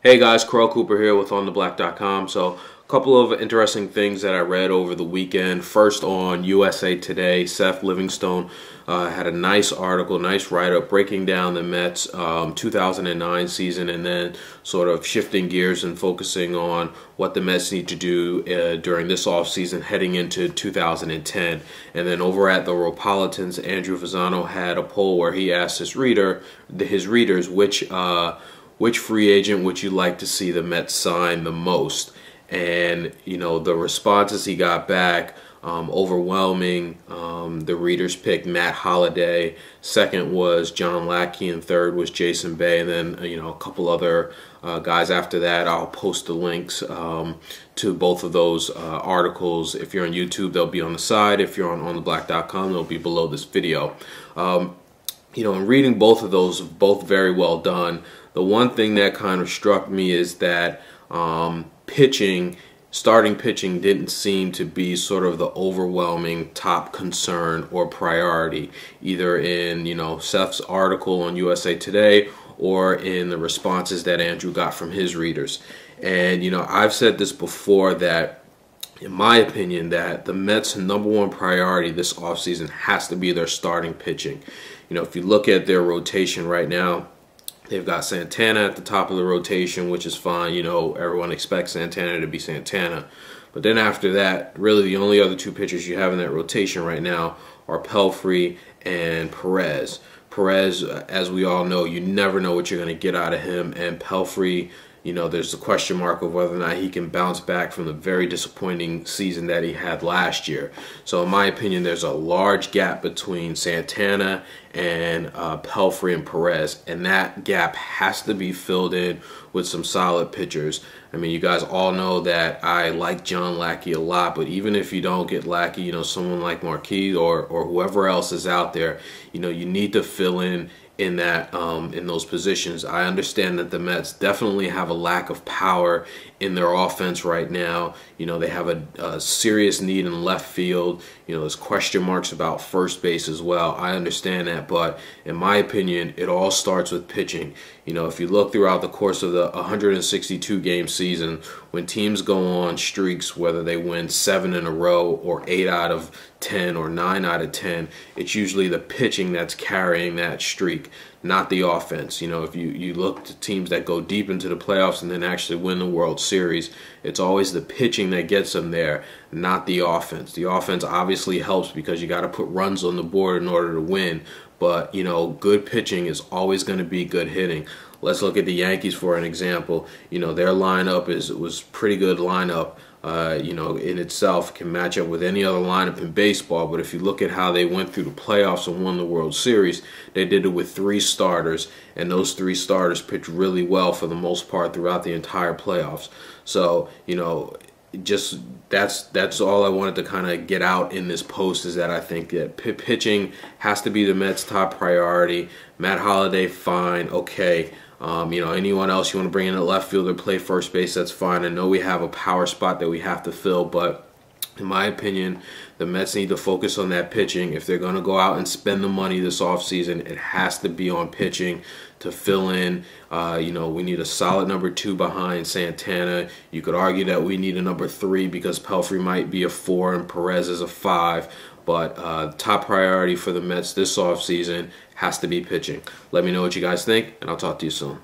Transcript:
Hey guys, Carl Cooper here with OnTheBlack.com. So, a couple of interesting things that I read over the weekend. First, on USA Today, Seth Livingstone had a nice article, nice write-up breaking down the Mets 2009 season and then sort of shifting gears and focusing on what the Mets need to do during this offseason heading into 2010. And then over at the Ropolitans, Andrew Fasano had a poll where he asked his readers which free agent would you like to see the Mets sign the most? And, you know, the responses he got back, overwhelming. The readers picked Matt Holliday. Second was John Lackey, and third was Jason Bay. And then, you know, a couple other guys after that. I'll post the links to both of those articles. If you're on YouTube, they'll be on the side. If you're on OnTheBlack.com, they'll be below this video. You know, in reading both of those, both very well done. The one thing that kind of struck me is that starting pitching didn't seem to be sort of the overwhelming top concern or priority, either in, you know, Seth's article on USA Today or in the responses that Andrew got from his readers. And, you know, I've said this before that, in my opinion, that the Mets' #1 priority this offseason has to be their starting pitching. You know, if you look at their rotation right now, they've got Santana at the top of the rotation, which is fine. You know, everyone expects Santana to be Santana. But then after that, really the only other two pitchers you have in that rotation right now are Pelfrey and Perez. Perez, as we all know, you never know what you're going to get out of him. And Pelfrey, you know, there's the question mark of whether or not he can bounce back from the very disappointing season that he had last year. So in my opinion, there's a large gap between Santana and Pelfrey and Perez, and that gap has to be filled in with some solid pitchers. I mean, you guys all know that I like John Lackey a lot, but even if you don't get Lackey, you know, someone like Marquis or whoever else is out there, you know, you need to fill in that in those positions. I understand that the Mets definitely have a lack of power in their offense right now. You know, they have a serious need in left field. You know, there's question marks about first base as well. I understand that, but in my opinion, it all starts with pitching. You know, if you look throughout the course of the 162 game season, when teams go on streaks, whether they win 7 in a row or 8 out of 10 or 9 out of 10, it's usually the pitching that's carrying that streak, not the offense. You know, if you look to teams that go deep into the playoffs and then actually win the World Series, it's always the pitching that gets them there, not the offense. The offense obviously helps because you got to put runs on the board in order to win, but, you know, good pitching is always going to be good hitting. Let's look at the Yankees for an example. You know, their lineup was pretty good lineup. You know, in itself can match up with any other lineup in baseball, but if you look at how they went through the playoffs and won the World Series, they did it with 3 starters, and those 3 starters pitched really well for the most part throughout the entire playoffs. So, you know, just that's all I wanted to kind of get out in this post, is that I think that pitching has to be the Mets' top priority. Matt Holliday, fine, okay. You know, anyone else you want to bring in a left fielder, play first base, that's fine. I know we have a power spot that we have to fill, but in my opinion, the Mets need to focus on that pitching. If they're going to go out and spend the money this offseason, it has to be on pitching to fill in. You know, we need a solid #2 behind Santana. You could argue that we need a #3 because Pelfrey might be a 4 and Perez is a 5. But top priority for the Mets this offseason has to be pitching. Let me know what you guys think, and I'll talk to you soon.